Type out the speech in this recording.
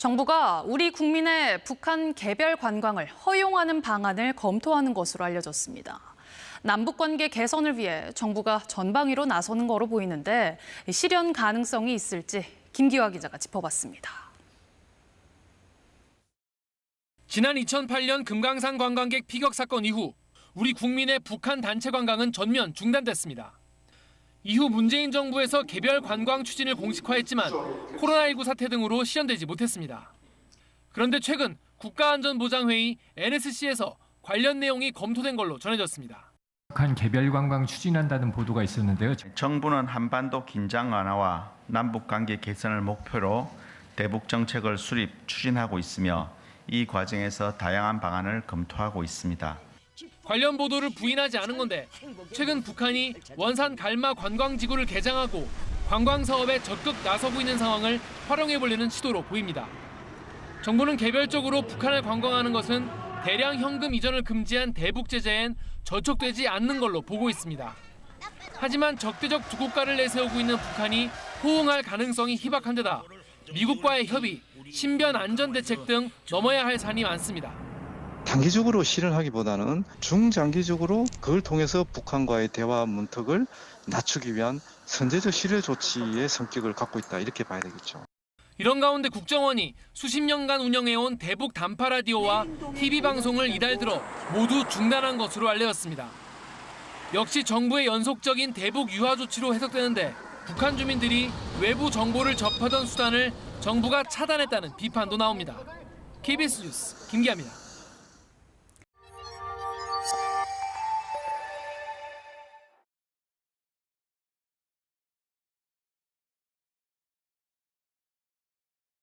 정부가 우리 국민의 북한 개별 관광을 허용하는 방안을 검토하는 것으로 알려졌습니다. 남북관계 개선을 위해 정부가 전방위로 나서는 거로 보이는데 실현 가능성이 있을지 김기화 기자가 짚어봤습니다. 지난 2008년 금강산 관광객 피격 사건 이후 우리 국민의 북한 단체 관광은 전면 중단됐습니다. 이후 문재인 정부에서 개별 관광 추진을 공식화했지만 코로나19 사태 등으로 실현되지 못했습니다. 그런데 최근 국가안전보장회의 NSC에서 관련 내용이 검토된 걸로 전해졌습니다. 북한 개별 관광 추진한다는 보도가 있었는데요. 정부는 한반도 긴장 완화와 남북 관계 개선을 목표로 대북 정책을 수립 추진하고 있으며 이 과정에서 다양한 방안을 검토하고 있습니다. 관련 보도를 부인하지 않은 건데 최근 북한이 원산 갈마 관광지구를 개장하고 관광 사업에 적극 나서고 있는 상황을 활용해보려는 시도로 보입니다. 정부는 개별적으로 북한을 관광하는 것은 대량 현금 이전을 금지한 대북 제재엔 저촉되지 않는 걸로 보고 있습니다. 하지만 적대적 두 국가를 내세우고 있는 북한이 호응할 가능성이 희박한 데다 미국과의 협의, 신변 안전 대책 등 넘어야 할 산이 많습니다. 단기적으로 실현하기보다는 중장기적으로 그걸 통해서 북한과의 대화 문턱을 낮추기 위한 선제적 실효 조치의 성격을 갖고 있다 이렇게 봐야 되겠죠. 이런 가운데 국정원이 수십 년간 운영해온 대북 단파 라디오와 TV 방송을 이달 들어 모두 중단한 것으로 알려졌습니다. 역시 정부의 연속적인 대북 유화 조치로 해석되는데 북한 주민들이 외부 정보를 접하던 수단을 정부가 차단했다는 비판도 나옵니다. KBS 뉴스 김기아입니다.